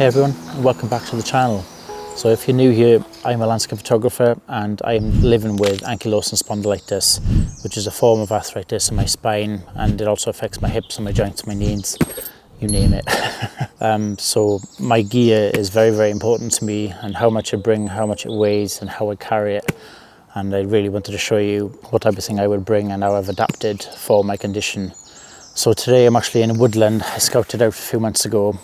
Hey everyone, welcome back to the channel. So if you're new here, I'm a landscape photographer and I'm living with ankylosing spondylitis, which is a form of arthritis in my spine, and it also affects my hips and my joints, my knees, you name it. So my gear is very, very important to me, and how much I bring, how much it weighs and how I carry it. And I really wanted to show you what type of thing I would bring and how I've adapted for my condition. So today I'm actually in a woodland. I scouted out a few months ago,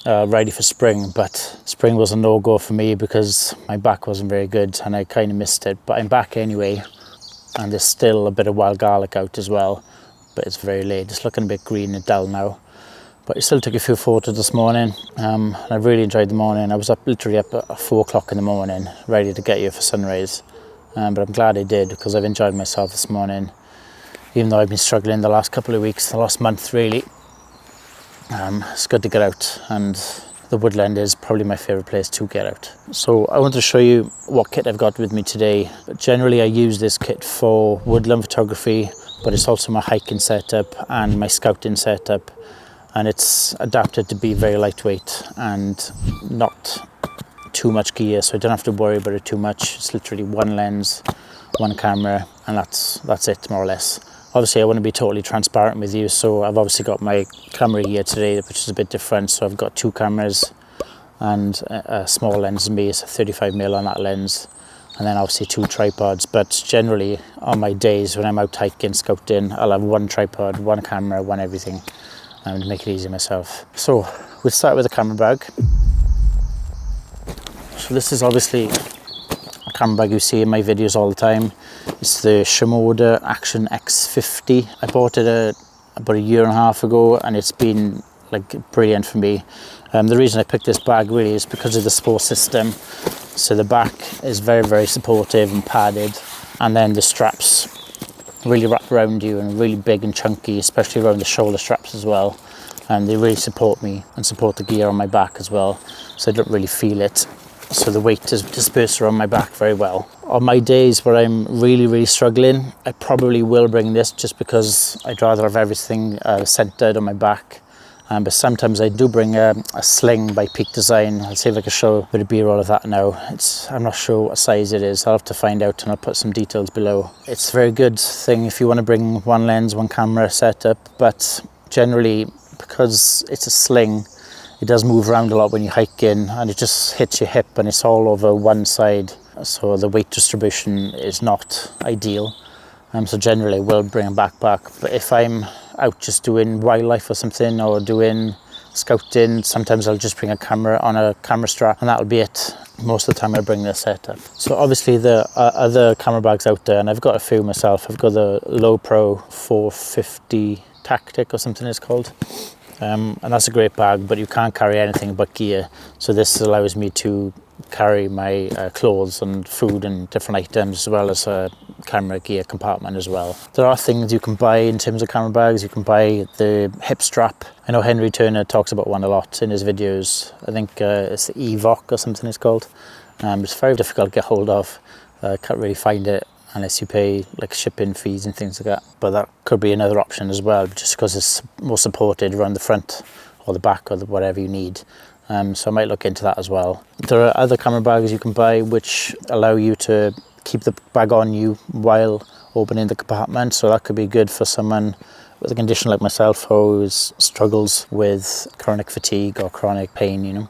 ready for spring, but spring was a no-go for me because my back wasn't very good and I kind of missed it. But I'm back anyway, and there's still a bit of wild garlic out as well, but it's very late. It's looking a bit green and dull now, but I still took a few photos this morning. And I really enjoyed the morning. I was literally up at 4 o'clock in the morning, ready to get here for sunrise. But I'm glad I did, because I've enjoyed myself this morning, even though I've been struggling the last couple of weeks, the last month really. It's good to get out, and the woodland is probably my favourite place to get out. So I want to show you what kit I've got with me today. Generally I use this kit for woodland photography, but it's also my hiking setup and my scouting setup, and it's adapted to be very lightweight and not too much gear, so I don't have to worry about it too much. It's literally one lens, one camera, and that's it more or less. Obviously I want to be totally transparent with you, so I've obviously got my camera here today, which is a bit different. So I've got 2 cameras and a small lens in me. It's a 35mm on that lens, and then obviously 2 tripods. But generally on my days when I'm out hiking, scouting, I'll have 1 tripod, 1 camera, 1 everything, and to make it easy myself. So we'll start with the camera bag. So this is obviously a camera bag you see in my videos all the time. It's the Shimoda Action X50. I bought it about a year and a half ago, and it's been like brilliant for me. The reason I picked this bag really is because of the support system. So the back is very, very supportive and padded, and then the straps really wrap around you and really big and chunky, especially around the shoulder straps as well. And they really support me and support the gear on my back as well, so I don't really feel it. So the weight is dispersed around my back very well. On my days where I'm really struggling, I probably will bring this, just because I'd rather have everything centered on my back. But sometimes I do bring a sling by Peak Design. I'll see if I can show a bit of B-roll of that now. I'm not sure what size it is. I'll have to find out, and I'll put some details below. It's a very good thing if you want to bring 1 lens, 1 camera setup, but generally, because it's a sling, it does move around a lot when you're hiking, and it just hits your hip and it's all over one side. So the weight distribution is not ideal. So generally I will bring a backpack. But if I'm out just doing wildlife or something, or doing scouting, sometimes I'll just bring a camera on a camera strap, and that'll be it. Most of the time I bring this setup. So obviously the other camera bags out there, and I've got a few myself. I've got the Low Pro 450 Tactic or something it's called. And that's a great bag, but you can't carry anything but gear. So this allows me to carry my clothes and food and different items, as well as a camera gear compartment as well. There are things you can buy in terms of camera bags. You can buy the hip strap. I know Henry Turner talks about one a lot in his videos. I think it's the Evoc or something it's called. It's very difficult to get hold of. Can't really find it unless you pay like shipping fees and things like that. But that could be another option as well, just because it's more supported around the front or the back, or whatever you need. So I might look into that as well. There are other camera bags you can buy which allow you to keep the bag on you while opening the compartment. So that could be good for someone with a condition like myself who struggles with chronic fatigue or chronic pain, you know.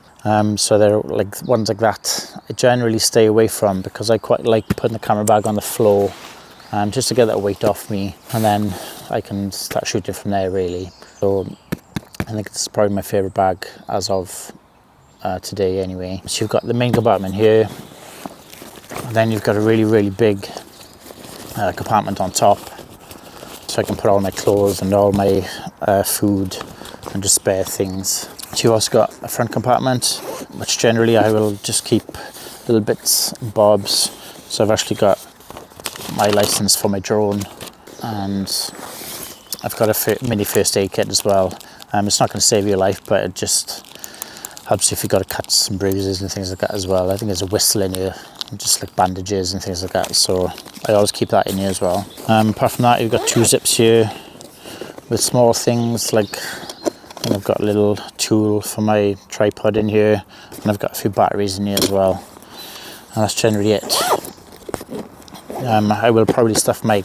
So they're like ones like that I generally stay away from, because I quite like putting the camera bag on the floor, just to get that weight off me, and then I can start shooting from there really. So I think it's probably my favourite bag as of today anyway. So you've got the main compartment here, and then you've got a really big compartment on top, so I can put all my clothes and all my food and just spare things. So you also got a front compartment, which generally I will just keep little bits and bobs. So I've actually got my license for my drone, and I've got a mini first aid kit as well. It's not going to save your life, but it just helps if you've got cuts and bruises and things like that as well. I think there's a whistle in here, just like bandages and things like that, so I always keep that in here as well. Apart from that, you've got 2 zips here with small things like And I've got a little tool for my tripod in here, and I've got a few batteries in here as well. And that's generally it. I will probably stuff my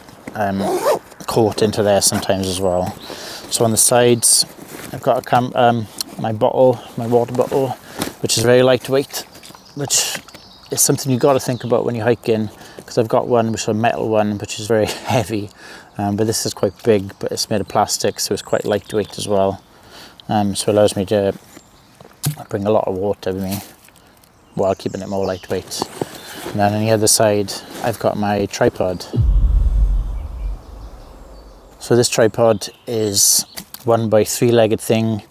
coat into there sometimes as well. So on the sides, I've got my water bottle, which is very lightweight, which is something you've got to think about when you're hiking, because I've got one, which is a metal one, which is very heavy, but this is quite big, but it's made of plastic, so it's quite lightweight as well. So it allows me to bring a lot of water with me while keeping it more lightweight. And then on the other side, I've got my tripod. So this tripod is 1x 3-legged thing.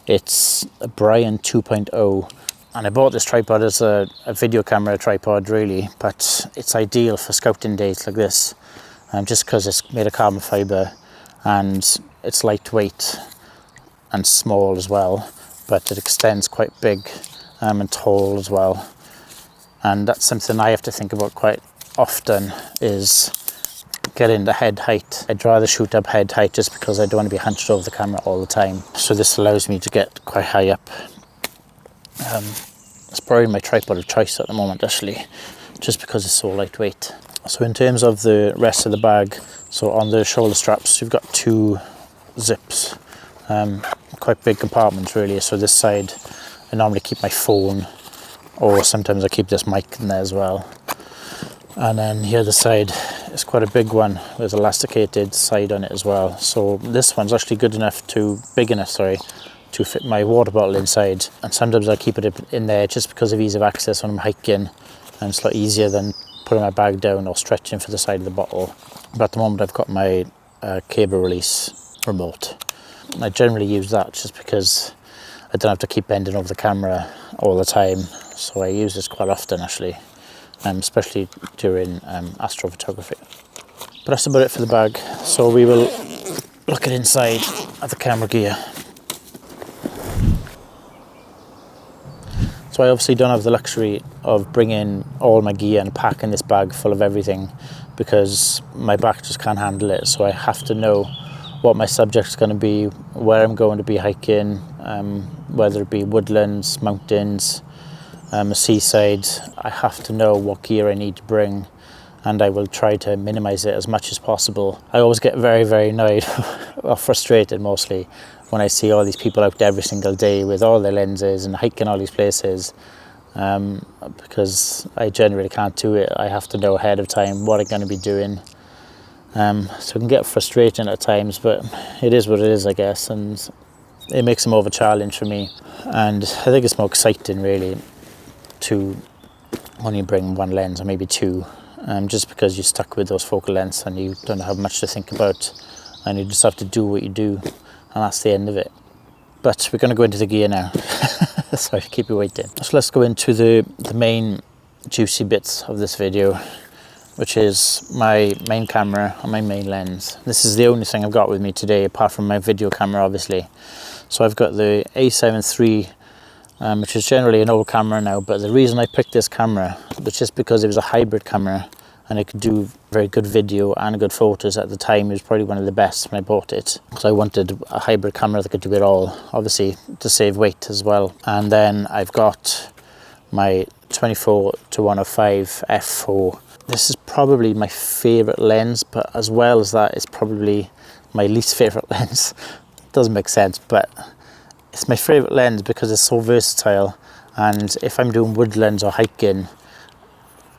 It's a Brian 2.0. And I bought this tripod as a video camera tripod really, but it's ideal for scouting days like this, just because it's made of carbon fibre and it's lightweight and small as well, but it extends quite big and tall as well. And that's something I have to think about quite often, is getting the head height. I'd rather shoot up head height just because I don't want to be hunched over the camera all the time. So this allows me to get quite high up. It's probably my tripod of choice at the moment actually, just because it's so lightweight. So in terms of the rest of the bag, so on the shoulder straps you've got 2 zips, quite big compartments really. So this side I normally keep my phone, or sometimes I keep this mic in there as well. And then the other side is quite a big one with elasticated side on it as well. So this one's actually big enough to fit my water bottle inside. And sometimes I keep it in there just because of ease of access when I'm hiking, and it's a lot easier than putting my bag down or stretching for the side of the bottle. But at the moment I've got my cable release remote. And I generally use that just because I don't have to keep bending over the camera all the time. So I use this quite often actually, especially during astrophotography. But that's about it for the bag. So we will look at inside of the camera gear. So I obviously don't have the luxury of bringing all my gear and packing this bag full of everything, because my back just can't handle it. So I have to know what my subject is going to be, where I'm going to be hiking, whether it be woodlands, mountains, a seaside. I have to know what gear I need to bring, and I will try to minimize it as much as possible. I always get very, very annoyed or frustrated mostly when I see all these people out every single day with all their lenses and hiking all these places, because I generally can't do it. I have to know ahead of time what I'm going to be doing. So it can get frustrating at times, but it is what it is, I guess, and it makes it more of a challenge for me. And I think it's more exciting really to only bring one lens or maybe 2, just because you're stuck with those focal lengths and you don't have much to think about, and you just have to do what you do, and that's the end of it. But we're going to go into the gear now. Sorry to keep you waiting. So let's go into the main juicy bits of this video, which is my main camera and my main lens. This is the only thing I've got with me today, apart from my video camera obviously. So I've got the A7 III, which is generally an old camera now, but the reason I picked this camera was just because it was a hybrid camera and it could do very good video and good photos. At the time it was probably one of the best when I bought it, because I wanted a hybrid camera that could do it all, obviously to save weight as well. And then I've got my 24-105 f4. This is probably my favorite lens, but as well as that, it's probably my least favorite lens. It doesn't make sense, but it's my favorite lens because it's so versatile. And if I'm doing woodlands or hiking,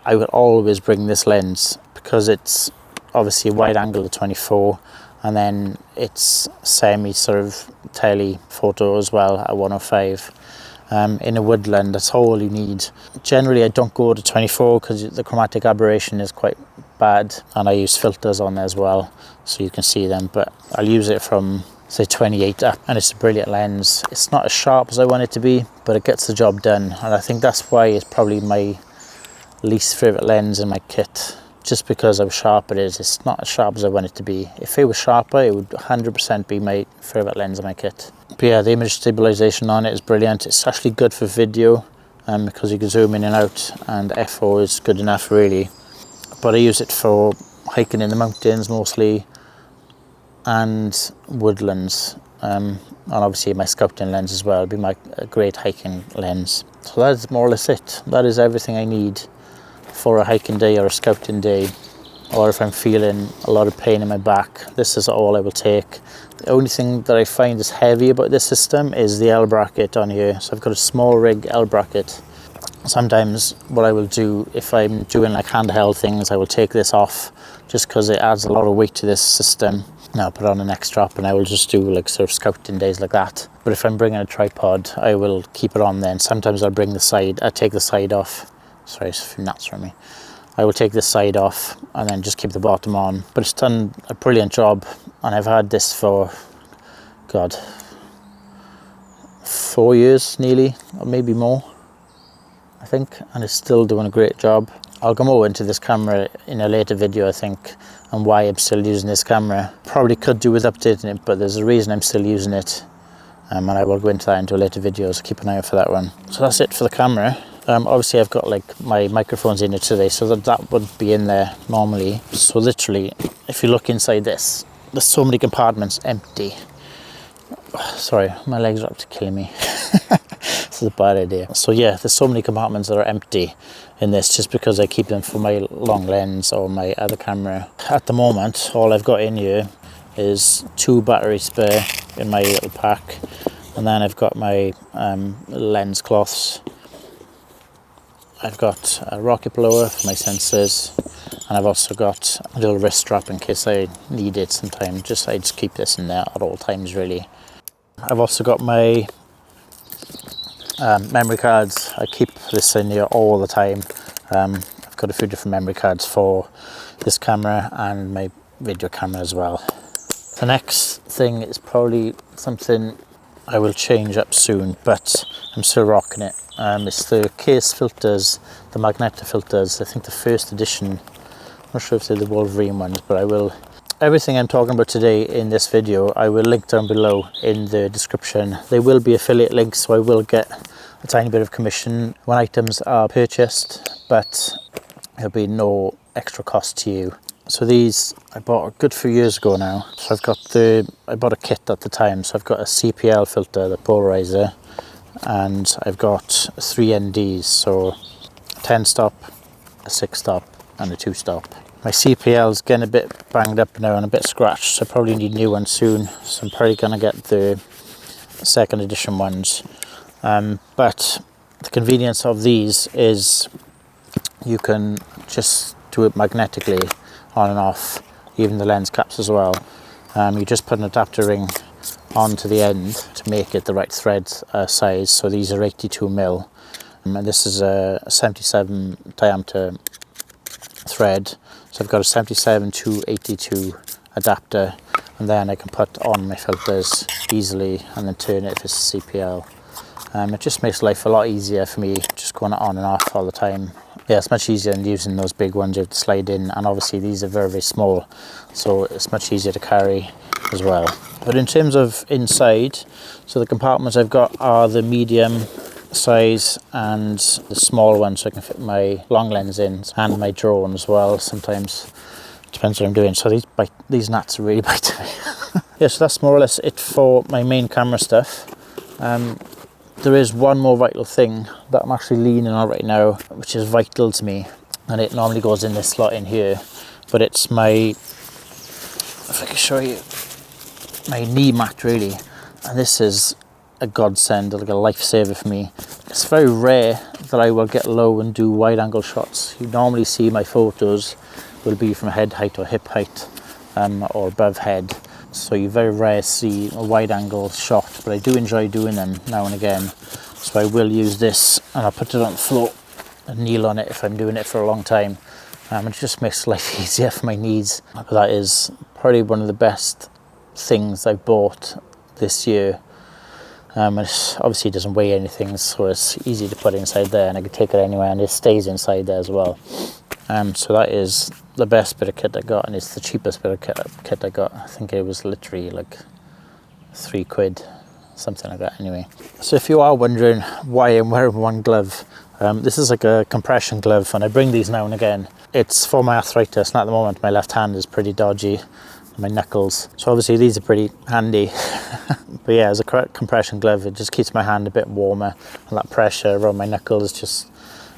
I will always bring this lens, because it's obviously a wide angle of 24, and then it's semi sort of tele photo as well at 105. In a woodland, that's all you need. Generally I don't go to 24 because the chromatic aberration is quite bad, and I use filters on there as well so you can see them, but I'll use it from say 28 up, and it's a brilliant lens. It's not as sharp as I want it to be, but it gets the job done, and I think that's why it's probably my least favorite lens in my kit, just because how sharp it is. It's not as sharp as I want it to be. If it was sharper, it would 100% be my favorite lens in my kit. But yeah, the image stabilization on it is brilliant. It's actually good for video, because you can zoom in and out, and f4 is good enough really. But I use it for hiking in the mountains mostly, and woodlands. and obviously my scouting lens as well. It'll be my great hiking lens. So that's more or less it. That is everything I need for a hiking day or a scouting day, or if I'm feeling a lot of pain in my back, this is all I will take. The only thing that I find is heavy about this system is the L bracket on here. So I've got a small rig L bracket. Sometimes what I will do if I'm doing like handheld things, I will take this off just because it adds a lot of weight to this system. Now I'll put on an X strap and I will just do like sort of scouting days like that. But if I'm bringing a tripod, I will keep it on then. Sometimes I'll bring the side, I take the side off. Sorry, it's a few nuts from me. I will take this side off and then just keep the bottom on. But it's done a brilliant job, and I've had this for, God, 4 years nearly, or maybe more, I think, and it's still doing a great job. I'll go more into this camera in a later video, I think, and why I'm still using this camera. Probably could do with updating it, but there's a reason I'm still using it, and I will go into that into a later video, so keep an eye out for that one. So that's it for the camera. Obviously I've got like my microphones in it today, so that would be in there normally. So literally, if you look inside this, there's so many compartments empty. Sorry, my legs are up to killing me. This is a bad idea. So yeah, there's so many compartments that are empty in this just because I keep them for my long lens or my other camera. At the moment, all I've got in here is 2 batteries spare in my little pack, and then I've got my lens cloths. I've got a rocket blower for my sensors, and I've also got a little wrist strap in case I need it sometime. I just keep this in there at all times really. I've also got my memory cards. I keep this in here all the time. I've got a few different memory cards for this camera and my video camera as well. The next thing is probably something I will change up soon, but I'm still rocking it. It's the case filters, the magnetic filters. I think the first edition. I'm not sure if they're the Wolverine ones, but I will. Everything I'm talking about today in this video, I will link down below in the description. They will be affiliate links, so I will get a tiny bit of commission when items are purchased, but there'll be no extra cost to you. So these I bought a good few years ago now. So I bought a kit at the time. So I've got a CPL filter, the polarizer, and I've got 3 NDs, so a 10 stop, a 6 stop, and a 2 stop. My CPL is getting a bit banged up now and a bit scratched, so I probably need new ones soon. So I'm probably going to get the 2nd edition ones. But the convenience of these is you can just do it magnetically on and off, even the lens caps as well. You just put an adapter ring onto the end to make it the right thread size. So these are 82mm, and this is a 77 diameter thread. So I've got a 77 to 82 adapter, and then I can put on my filters easily and then turn it if it's CPL. It just makes life a lot easier for me, just going on and off all the time. Yeah, it's much easier than using those big ones you have to slide in, and obviously these are very, very small, so it's much easier to carry as well. But in terms of inside, so the compartments I've got are the medium size and the small one, so I can fit my long lens in and my drone as well. Sometimes depends what I'm doing. So these gnats are really biting me. Yeah, so that's more or less it for my main camera stuff. There is one more vital thing that I'm actually leaning on right now, which is vital to me, and it normally goes in this slot in here, but it's my, if I can show you, my knee mat really, and this is a godsend, like a lifesaver for me. It's very rare that I will get low and do wide angle shots. You normally see my photos will be from head height or hip height, or above head. So you very rarely see a wide angle shot, but I do enjoy doing them now and again. So I will use this, and I'll put it on the floor and kneel on it if I'm doing it for a long time. It just makes life easier for my knees. But that is probably one of the best things I've bought this year. It obviously doesn't weigh anything, so it's easy to put inside there, and I can take it anywhere, and it stays inside there as well. So that is the best bit of kit I got, and it's the cheapest bit of kit I got. I think it was literally like £3, something like that anyway. So if you are wondering why I'm wearing one glove, this is like a compression glove, and I bring these now and again. It's for my arthritis, and at the moment my left hand is pretty dodgy. my knuckles. So obviously these are pretty handy. But yeah, as a compression glove, it just keeps my hand a bit warmer, and that pressure around my knuckles just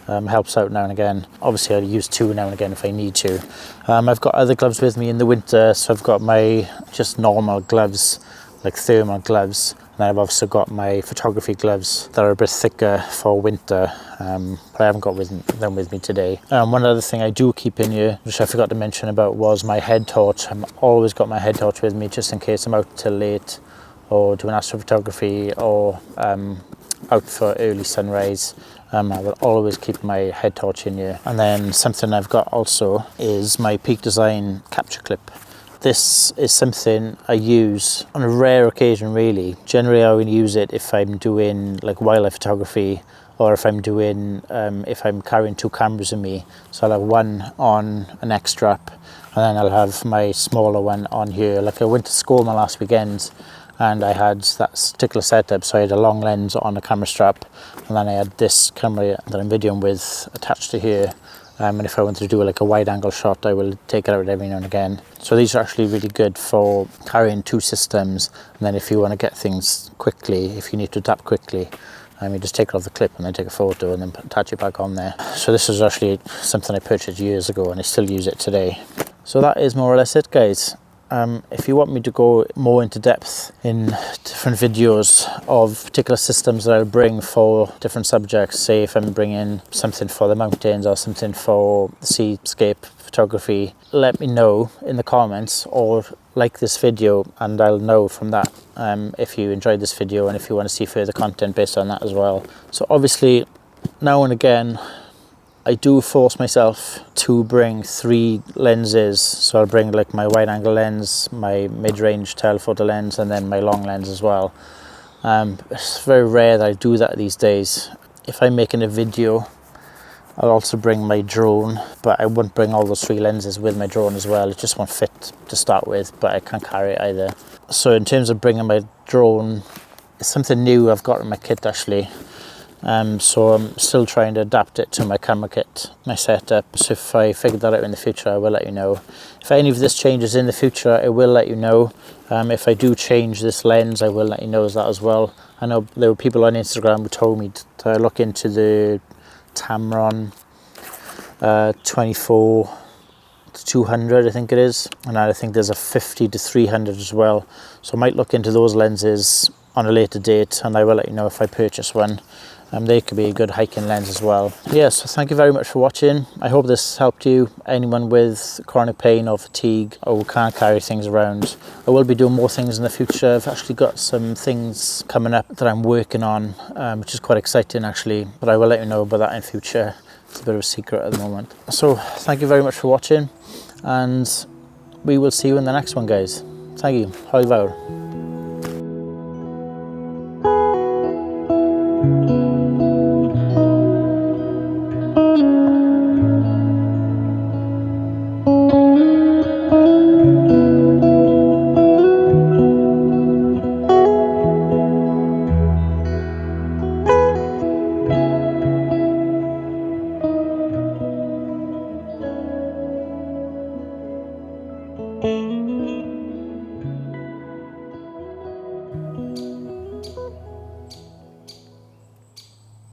helps out now and again. Obviously I'll use two now and again if I need to. I've got other gloves with me in the winter, so I've got my just normal gloves, like thermal gloves, and I've also got my photography gloves that are a bit thicker for winter, but I haven't got them with me today. One other thing I do keep in here, which I forgot to mention about, was my head torch. I've always got my head torch with me just in case I'm out till late or doing astrophotography or out for early sunrise. I will always keep my head torch in here. And then something I've got also is my Peak Design capture clip. This is something I use on a rare occasion really. Generally I will use it if I'm doing like wildlife photography, or if I'm doing, if I'm carrying two cameras with me. So I'll have one on a neck strap, and then I'll have my smaller one on here. Like I went to Skooma last weekend, and I had that particular setup, so I had a long lens on a camera strap, and then I had this camera that I'm videoing with attached to here. And if I wanted to do like a wide angle shot, I will take it out every now and again. So these are actually really good for carrying two systems, and then if you want to get things quickly, if you need to adapt quickly, you just take it off the clip and then take a photo and then attach it back on there. So this is actually something I purchased years ago, and I still use it today. So that is more or less it, guys. If you want me to go more into depth in different videos of particular systems that I'll bring for different subjects, say if I'm bringing something for the mountains or something for seascape photography, let me know in the comments or like this video, and I'll know from that if you enjoyed this video and if you want to see further content based on that as well. So obviously now and again I do force myself to bring 3 lenses. So I'll bring like my wide angle lens, my mid-range telephoto lens, and then my long lens as well. It's very rare that I do that these days. If I'm making a video, I'll also bring my drone, but I wouldn't bring all those 3 lenses with my drone as well. It just won't fit to start with, but I can't carry it either. So in terms of bringing my drone, it's something new I've got in my kit actually. So I'm still trying to adapt it to my camera kit, my setup. So if I figure that out in the future, I will let you know. If any of this changes in the future, I will let you know. If I do change this lens, I will let you know that as well. I know there were people on Instagram who told me to look into the Tamron 24 to 200, I think it is. And I think there's a 50 to 300 as well. So I might look into those lenses on a later date, and I will let you know if I purchase one. They could be a good hiking lens as well. Yes, so thank you very much for watching. I hope this helped you. Anyone with chronic pain or fatigue or who can't carry things around. I will be doing more things in the future. I've actually got some things coming up that I'm working on, which is quite exciting actually, but I will let you know about that in future. It's a bit of a secret at the moment. So thank you very much for watching, and we will see you in the next one, guys. Thank you. Hwyl fawr.